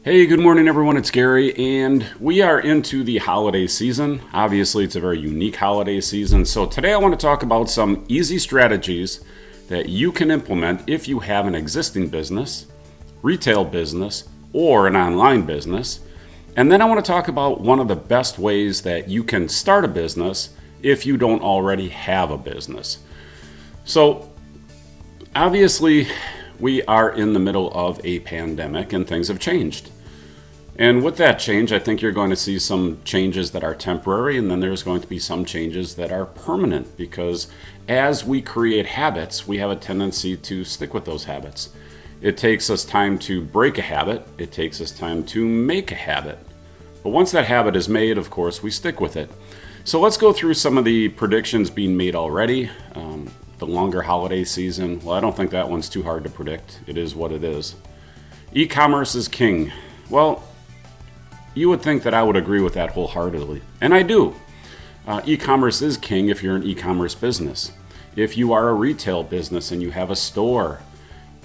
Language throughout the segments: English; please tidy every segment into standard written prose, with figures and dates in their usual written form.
Hey, good morning, everyone. It's Gary, and we are into the holiday season. Obviously, it's a very unique holiday season. So, today I want to talk about some easy strategies that you can implement if you have an existing business, retail business, or an online business. And then I want to talk about one of the best ways that you can start a business if you don't already have a business. So, obviously, we are in the middle of a pandemic and things have changed. And with that change, I think you're going to see some changes that are temporary, and then there's going to be some changes that are permanent, because as we create habits, we have a tendency to stick with those habits. It takes us time to break a habit. It takes us time to make a habit. But once that habit is made, of course, we stick with it. So let's go through some of the predictions being made already. The longer holiday season, well, I don't think that one's too hard to predict. It is what it is. E-commerce is king. Well, you would think that I would agree with that wholeheartedly, and I do. E-commerce is king if you're an e-commerce business. If you are a retail business and you have a store,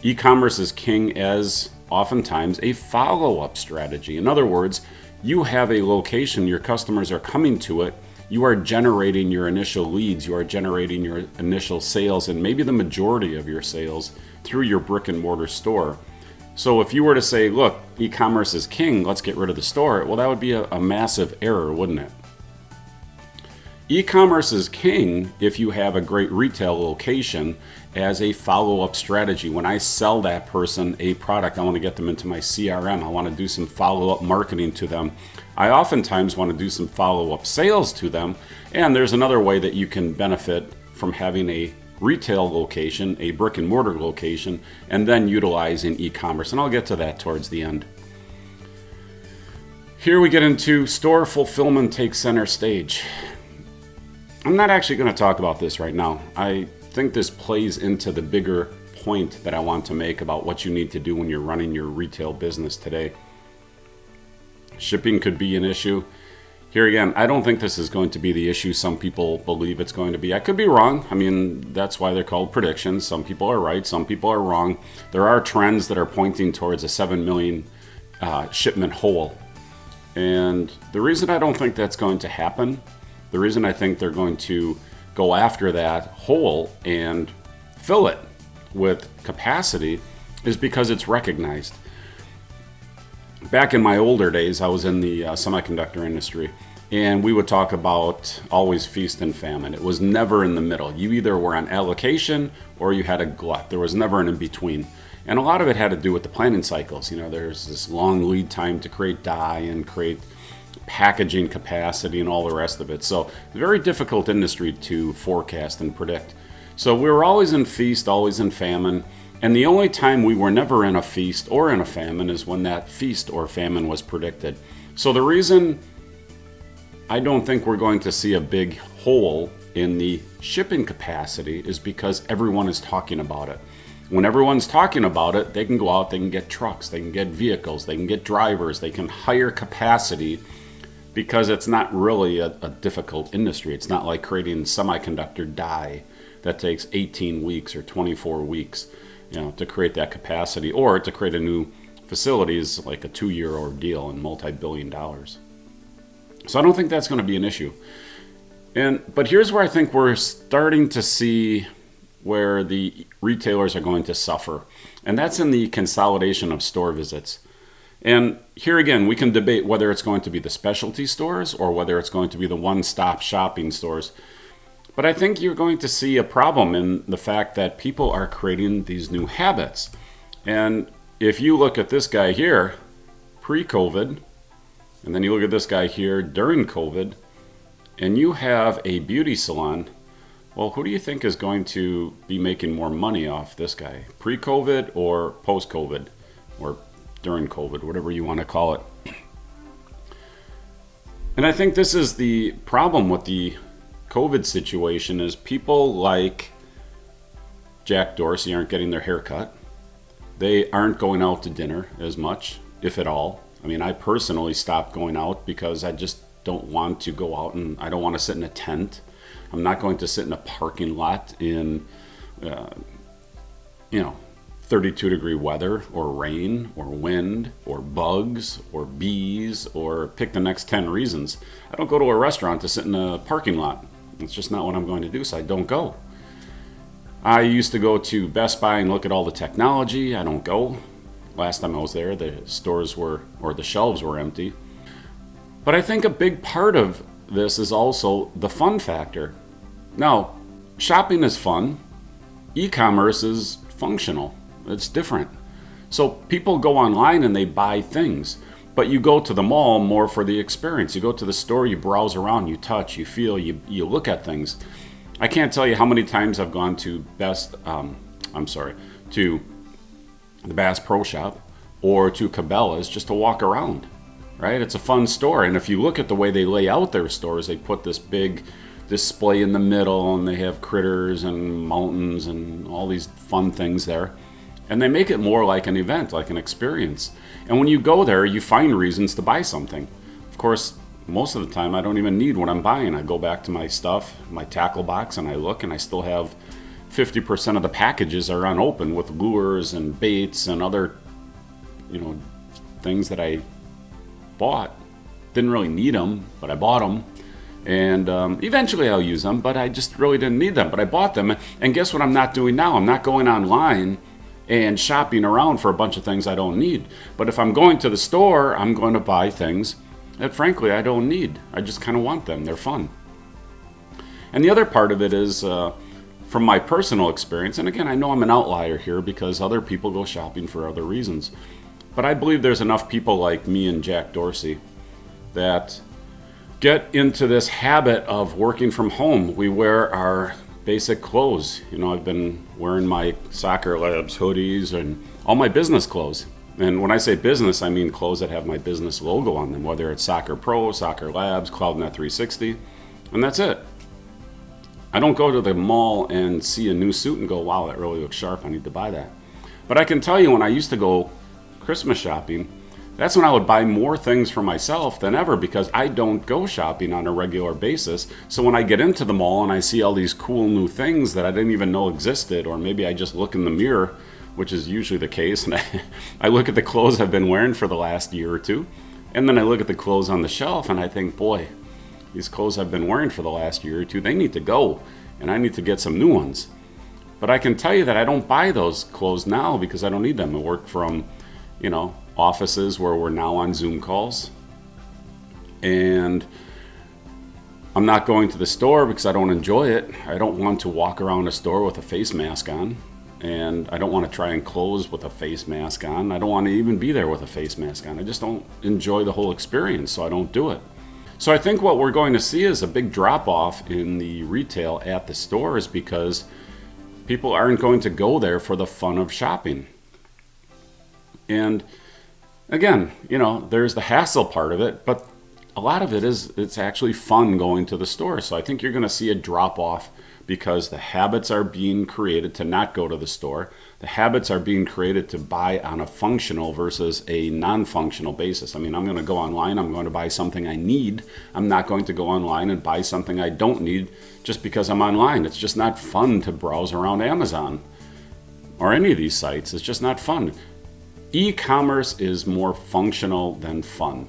e-commerce is king as oftentimes a follow-up strategy. In other words, you have a location, your customers are coming to it, you are generating your initial leads, you are generating your initial sales, and maybe the majority of your sales through your brick and mortar store. So if you were to say, look, e-commerce is king, let's get rid of the store, well, that would be a massive error, wouldn't it? E-commerce is king if you have a great retail location as a follow-up strategy. When I sell that person a product, I want to get them into my CRM. I want to do some follow-up marketing to them. I oftentimes want to do some follow-up sales to them. And there's another way that you can benefit from having a retail location, a brick and mortar location, and then utilizing e-commerce. And I'll get to that towards the end. Here we get into store fulfillment takes center stage. I'm not actually going to talk about this right now. I think this plays into the bigger point that I want to make about what you need to do when you're running your retail business today. Shipping could be an issue. Here again, I don't think this is going to be the issue some people believe it's going to be. I could be wrong. I mean, that's why they're called predictions. Some people are right, some people are wrong. There are trends that are pointing towards a 7 million shipment hole. And the reason I don't think that's going to happen, the reason I think they're going to go after that hole and fill it with capacity is because it's recognized. Back in my older days, I was in the semiconductor industry, and we would talk about always feast and famine. It was never in the middle. You either were on allocation or you had a glut. There was never an in-between. And a lot of it had to do with the planning cycles. You know, there's this long lead time to create die and create packaging capacity and all the rest of it. So, a very difficult industry to forecast and predict. So we were always in feast, always in famine. And the only time we were never in a feast or in a famine is when that feast or famine was predicted. So the reason I don't think we're going to see a big hole in the shipping capacity is because everyone is talking about it. When everyone's talking about it, they can go out, they can get trucks, they can get vehicles, they can get drivers, they can hire capacity, because it's not really a difficult industry. It's not like creating semiconductor die that takes 18 weeks or 24 weeks. To create that capacity, or to create a new facility is like a 2-year ordeal and multi-billion dollars. So I don't think that's going to be an issue. But here's where I think we're starting to see where the retailers are going to suffer, and that's in the consolidation of store visits. And here again, we can debate whether it's going to be the specialty stores or whether it's going to be the one-stop shopping stores. But I think you're going to see a problem in the fact that people are creating these new habits. And if you look at this guy here, pre-COVID, and then you look at this guy here during COVID, and you have a beauty salon, well, who do you think is going to be making more money off this guy? Pre-COVID or post-COVID? Or during COVID, whatever you want to call it. And I think this is the problem with the COVID situation, is people like Jack Dorsey aren't getting their hair cut. They aren't going out to dinner as much, if at all. I mean, I personally stopped going out because I just don't want to go out, and I don't want to sit in a tent. I'm not going to sit in a parking lot in, 32-degree weather or rain or wind or bugs or bees or pick the next 10 reasons. I don't go to a restaurant to sit in a parking lot. It's just not what I'm going to do, so I don't go. I used to go to Best Buy and look at all the technology. I don't go. Last time I was there, the stores were, or the shelves were empty. But I think a big part of this is also the fun factor. Now, shopping is fun. E-commerce is functional. It's different. So people go online and they buy things, but you go to the mall more for the experience. You go to the store, you browse around, you touch, you feel, you look at things. I can't tell you how many times I've gone to to the Bass Pro Shop or to Cabela's just to walk around, right? It's a fun store. And if you look at the way they lay out their stores, they put this big display in the middle and they have critters and mountains and all these fun things there. And they make it more like an event, like an experience. And when you go there, you find reasons to buy something. Of course, most of the time, I don't even need what I'm buying. I go back to my stuff, my tackle box, and I look, and I still have 50% of the packages are unopened with lures and baits and other, things that I bought. Didn't really need them, but I bought them. And eventually I'll use them, but I just really didn't need them. But I bought them, and guess what I'm not doing now? I'm not going online and shopping around for a bunch of things I don't need. But if I'm going to the store, I'm going to buy things that frankly I don't need. I just kind of want them. They're fun. And the other part of it is from my personal experience, and again, I know I'm an outlier here because other people go shopping for other reasons. But I believe there's enough people like me and Jack Dorsey that get into this habit of working from home. We wear our basic clothes. I've been wearing my Soccer Labs hoodies and all my business clothes. And when I say business, I mean clothes that have my business logo on them, whether it's Soccer Pro, Soccer Labs, CloudNet 360, and that's it. I don't go to the mall and see a new suit and go, wow, that really looks sharp, I need to buy that. But I can tell you when I used to go Christmas shopping, that's when I would buy more things for myself than ever because I don't go shopping on a regular basis. So when I get into the mall and I see all these cool new things that I didn't even know existed, or maybe I just look in the mirror, which is usually the case, and I look at the clothes I've been wearing for the last year or two, and then I look at the clothes on the shelf and I think, boy, these clothes I've been wearing for the last year or two, they need to go, and I need to get some new ones. But I can tell you that I don't buy those clothes now because I don't need them. I work from, offices where we're now on Zoom calls. And I'm not going to the store because I don't enjoy it. I don't want to walk around a store with a face mask on. And I don't want to try and close with a face mask on. I don't want to even be there with a face mask on. I just don't enjoy the whole experience, so I don't do it. So I think what we're going to see is a big drop-off in the retail at the stores because people aren't going to go there for the fun of shopping. And again, there's the hassle part of it, but a lot of it is it's actually fun going to the store. So I think you're going to see a drop-off because the habits are being created to not go to the store. The habits are being created to buy on a functional versus a non-functional basis. I mean, I'm going to go online, I'm going to buy something I need. I'm not going to go online and buy something I don't need just because I'm online. It's just not fun to browse around Amazon or any of these sites. It's just not fun. E-commerce is more functional than fun.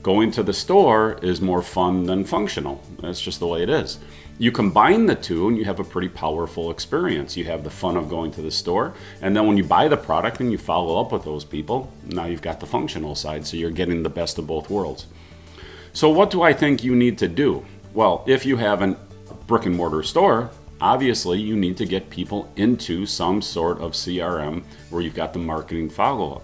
Going to the store is more fun than functional. That's just the way it is. You combine the two and you have a pretty powerful experience. You have the fun of going to the store, and then when you buy the product and you follow up with those people, now you've got the functional side, so you're getting the best of both worlds. So what do I think you need to do? Well, if you have a brick and mortar store, obviously you need to get people into some sort of CRM where you've got the marketing follow-up.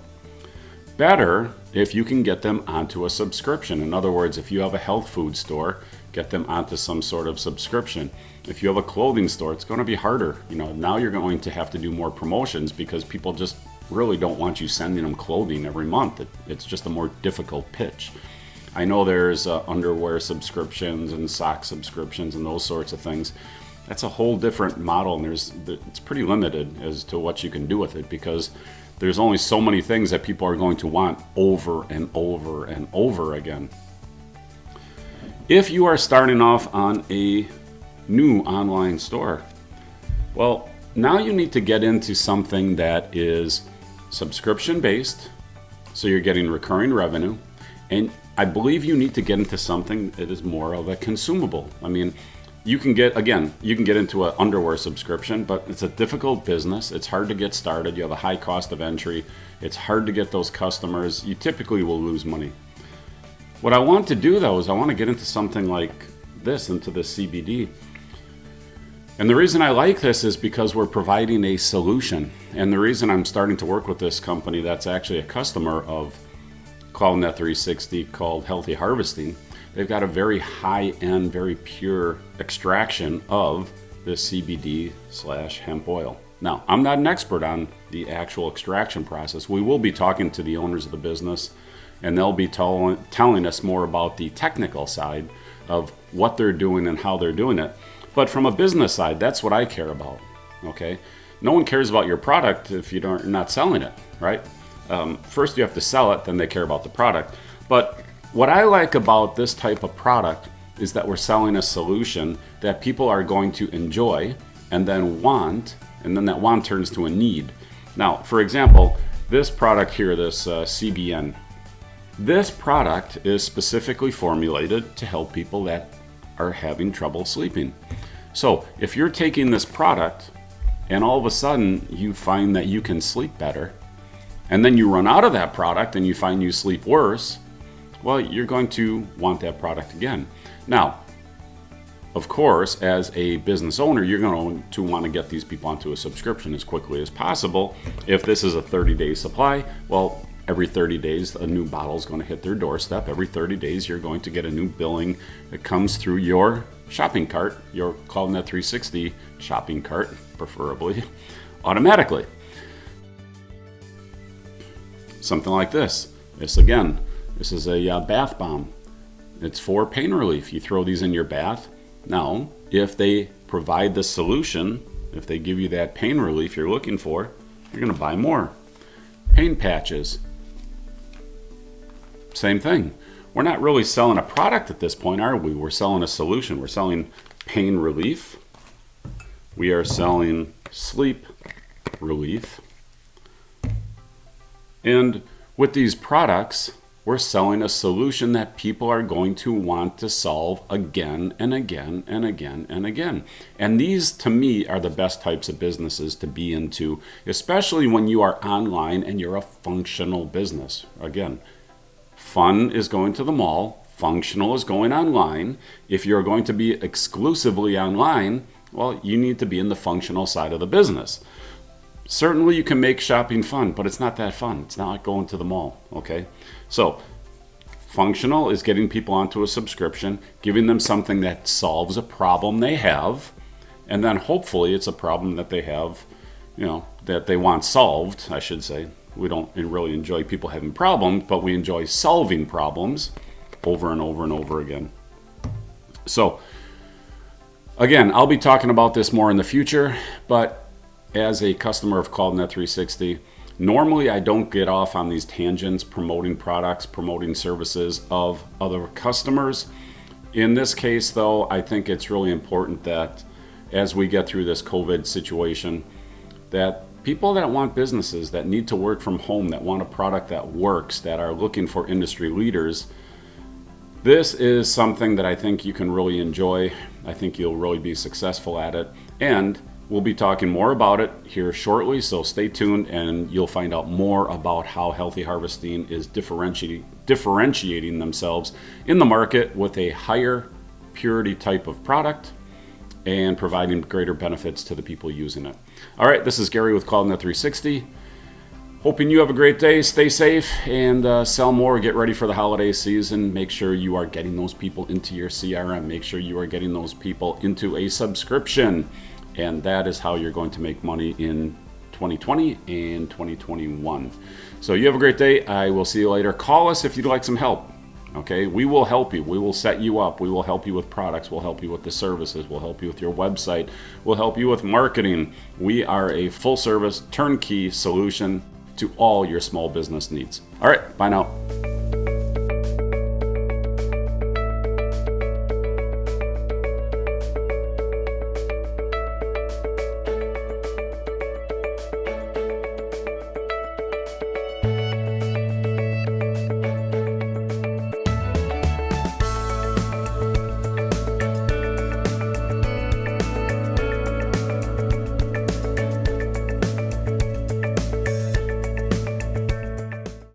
Better if you can get them onto a subscription. In other words, if you have a health food store, get them onto some sort of subscription. If you have a clothing store, it's going to be harder. Now you're going to have to do more promotions because people just really don't want you sending them clothing every month. It's just a more difficult pitch. I know there's underwear subscriptions and sock subscriptions and those sorts of things. That's a whole different model, and it's pretty limited as to what you can do with it because there's only so many things that people are going to want over and over and over again. If you are starting off on a new online store, well, now you need to get into something that is subscription based, so you're getting recurring revenue. And I believe you need to get into something that is more of a consumable. I mean, you can get into an underwear subscription, but it's a difficult business. It's hard to get started. You have a high cost of entry. It's hard to get those customers. You typically will lose money. What I want to do though is I want to get into something like this, into the CBD. And the reason I like this is because we're providing a solution. And the reason I'm starting to work with this company that's actually a customer of CloudNet 360 called Healthy Harvesting, they've got a very high-end, very pure extraction of this CBD/hemp oil. Now, I'm not an expert on the actual extraction process. We will be talking to the owners of the business, and they'll be telling us more about the technical side of what they're doing and how they're doing it. But from a business side, that's what I care about, okay? No one cares about your product if you're not selling it, right? First you have to sell it, then they care about the product. But what I like about this type of product is that we're selling a solution that people are going to enjoy and then want, and then that want turns to a need. Now, for example, this product here, this CBN, this product is specifically formulated to help people that are having trouble sleeping. So if you're taking this product and all of a sudden you find that you can sleep better, and then you run out of that product and you find you sleep worse, well, you're going to want that product again. Now, of course, as a business owner, you're going to want to get these people onto a subscription as quickly as possible. If this is a 30-day supply, well, every 30 days, a new bottle is going to hit their doorstep. Every 30 days, you're going to get a new billing that comes through your shopping cart, your CloudNet 360 shopping cart, preferably, automatically. Something like this. This is a bath bomb. It's for pain relief. You throw these in your bath. Now, if they provide the solution, if they give you that pain relief you're looking for, you're going to buy more. Pain patches. Same thing. We're not really selling a product at this point, are we? We're selling a solution. We're selling pain relief. We are selling sleep relief. And with these products, we're selling a solution that people are going to want to solve again and again and again and again. And these, to me, are the best types of businesses to be into, especially when you are online and you're a functional business. Again, fun is going to the mall, functional is going online. If you're going to be exclusively online, well, you need to be in the functional side of the business. Certainly you can make shopping fun, but it's not that fun. It's not like going to the mall, okay? So functional is getting people onto a subscription, giving them something that solves a problem they have, and then hopefully it's a problem that they have, that they want solved, I should say. We don't really enjoy people having problems, but we enjoy solving problems over and over and over again. So again, I'll be talking about this more in the future, but as a customer of CloudNet 360, normally I don't get off on these tangents promoting products, promoting services of other customers. In this case, though, I think it's really important that as we get through this COVID situation, that people that want businesses, that need to work from home, that want a product that works, that are looking for industry leaders, this is something that I think you can really enjoy. I think you'll really be successful at it. And we'll be talking more about it here shortly, so stay tuned and you'll find out more about how Healthy Harvesting is differentiating themselves in the market with a higher purity type of product and providing greater benefits to the people using it. All right, this is Gary with CloudNet 360. Hoping you have a great day, stay safe, and sell more. Get ready for the holiday season. Make sure you are getting those people into your CRM. Make sure you are getting those people into a subscription. And that is how you're going to make money in 2020 and 2021. So you have a great day. I will see you later. Call us if you'd like some help. Okay, we will help you. We will set you up. We will help you with products. We'll help you with the services. We'll help you with your website. We'll help you with marketing. We are a full service turnkey solution to all your small business needs. All right, bye now.